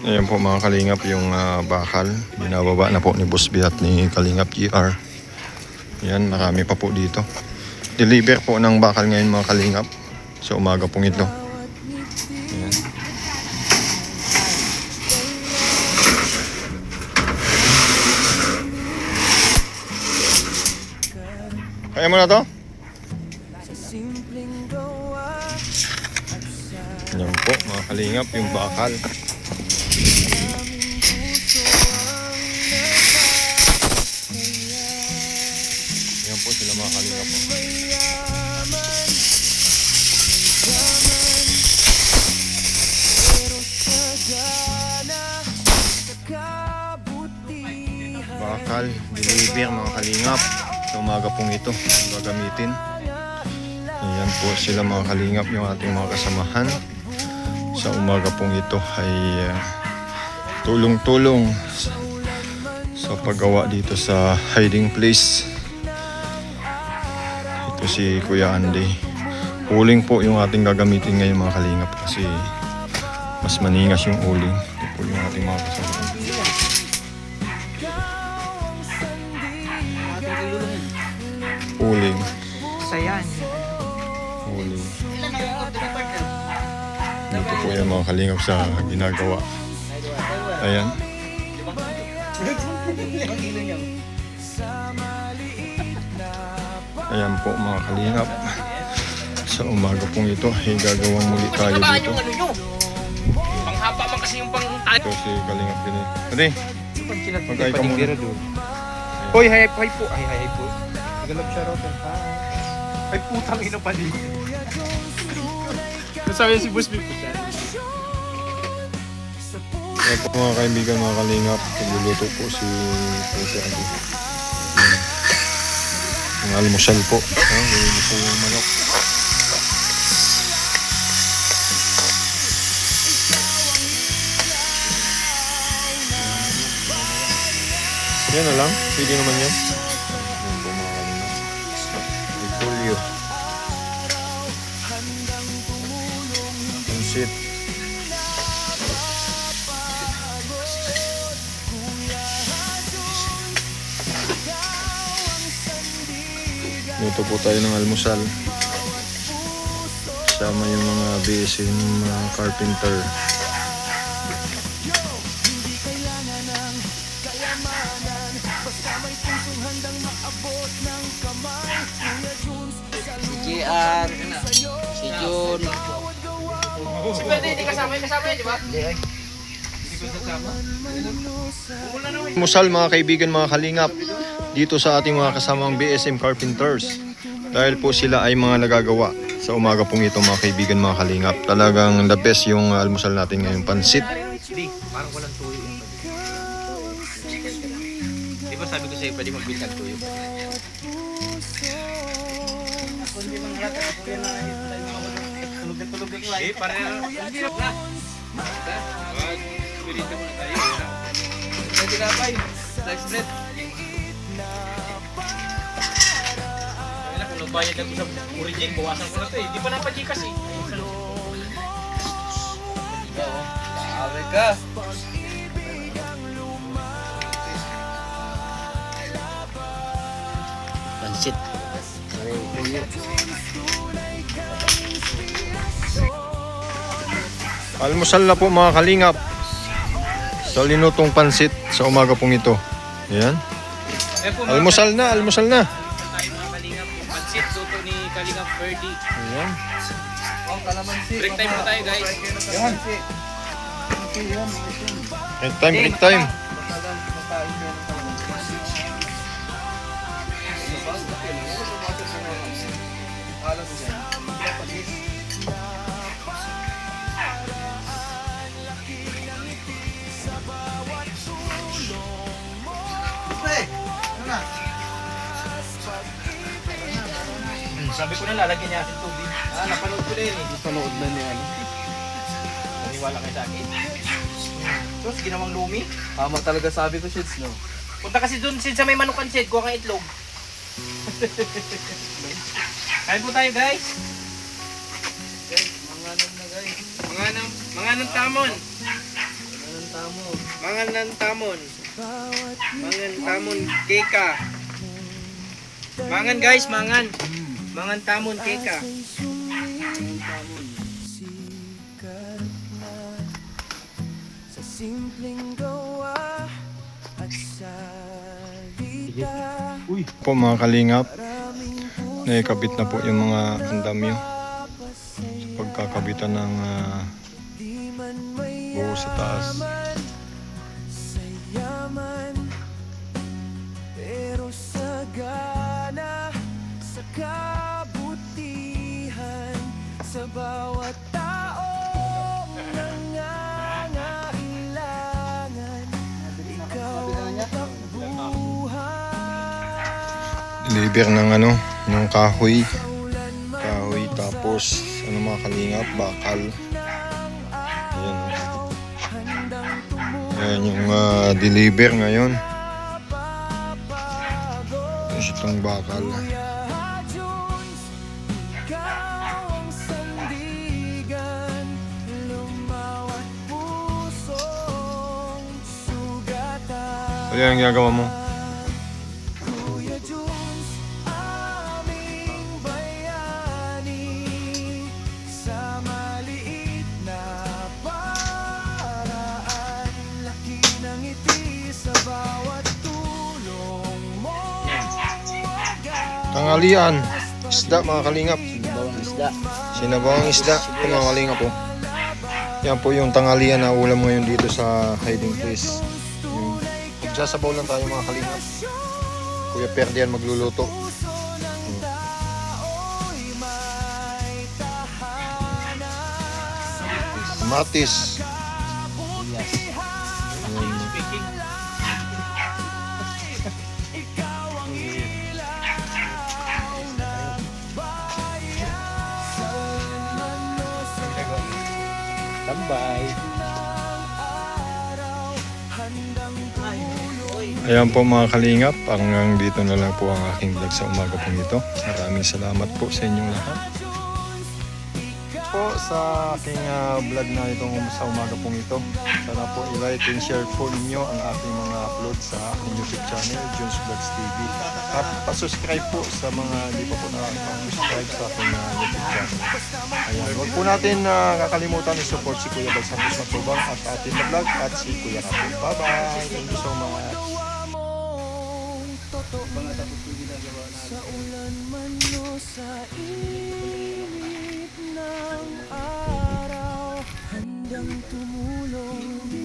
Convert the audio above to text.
Ayan po mga kalingap yung bakal. Binababa na po ni Boss B at ni Kalingap GR. Ayan, marami pa po dito. Deliver po ng bakal ngayon mga kalingap. Sa umaga pong ito. Ayan. Kaya mo na to? Ayan po mga kalingap yung bakal. Ayan po sila mga kalingap po. Bakal, deliver mga kalingap. Sa umaga pong ito gagamitin. Ayan po sila mga kalingap yung ating mga kasamahan. Sa umaga pong ito ay tulong-tulong sa paggawa dito sa hiding place. Ito si Kuya Andy. Uling po yung ating gagamitin ngayon mga kalingap kasi mas maningas yung uling. Ito po yung ating mga kasamahan. Uling. Sayan. Uling. Dito po yan mga kalingap sa ginagawa. Ayan. Ayan po mga kalingap. Sa umaga pong ito ay gagawang muli tayo dito. Panghaba man kasi yung pang tayo. Ito si Kalingap din. Ate, magkaya ka muna. Hoy, hi po. Hi po. Nagalap siya rin. Ay, putang ina pa din. Nasabi si Boss Big po siya. Ayan po mga kaibigan, mga kalingap. Nagluluto po si Ate. Ang almusal po. Ayan po yung manok. Yan na lang. Pwede naman yan. Ayan po mga kalingap. Repolyo. Pansit. Luto po tayo ng almusal. Kasama yung mga BSM mga carpenter. Si JR, si Jun. Si Pwede, hindi kasama yan, di ba? Hindi ay. Almusal mga kaibigan, mga kalingap. Dito sa ating mga kasamang BSM Carpenters. Dahil po sila ay mga nagagawa sa umaga pong ito mga kaibigan, mga kalingap. Talagang the best yung almusal natin ngayon. Pansit. Hindi, parang walang tuyo yung Di ba sabi ko sa'yo, pwede mag-build ng tuyo? Eh, parang hindi na pa. Pwede mo na tayo. Pwede na pa yun. Slice bread. Kung nagbayad ako sa origin, bawasan ko na ito eh. Di pa napajikas eh. Sabi ka. Pansit. Almusal na po mga kalingap. Sa linutong pansit sa umaga pong ito. Ayan. Almusal na, almusal na. Tayo mga kalingap. Yung pansit, luto ni Kalingap Ferdy. Ayan. Break time po tayo guys. Break time, break time. Sabi ko na lalagyan niya ating tubig. Napanood ko na yun eh. Napanood na niya. Naniwala kayo sa akin. Tapos ginawang lumi. Tama talaga sabi ko, Shids, no? Punta kasi dun sa may manukan shed, kuha kang itlog. Kain po tayo guys. Guys, manganan na guys. Mga nang tamon. Manganan Mangan ng tamon. Mangan tamon keka. Mangan guys, mangan. Mangan tamon keka. Sa simpleng gawa at salita. Po mga kalingap, naikabit na po yung mga andamyo sa pagkakabitan ng buo sa taas. Sa yaman, pero sa gana, sa kabutihan, sa bawat taong nangangailangan, ikaw ang takbuhan. Deliver ng ng kahoy. Kahoy tapos mga kalingap, bakal. Ayan. Ayan yung deliver ngayon. Tapos itong bakal. Ayan ang ginagawa mo. Tanghalian, isda mga kalingap. Bawang isda. Sinabawang isda, ito mga kalingap po. Yan po yung tanghalian na ulam ngayon dito sa hiding place. Magsasabaw lang tayo mga kalingap. Kuya Perdian magluluto. Matis. Tambay. Ayan po mga kalingap, hanggang dito na lang po ang aking vlog sa umaga pong ito. Maraming salamat po sa inyong lahat. Po sa aking vlog na itong sa umaga pong ito. Sana po i-like and share po ninyo ang aking mga upload sa aking YouTube channel, Jones Vlogs TV. At pa-subscribe po sa mga hindi pa po nakaka-subscribe sa aking YouTube channel. Ayan, huwag po natin kakalimutan i-support si Kuya Bal Santos Matubang at ating vlog at si Kuya Rafi. Bye-bye! Thank you so much! Sa ulan man o sa init ng araw, handang tumulong.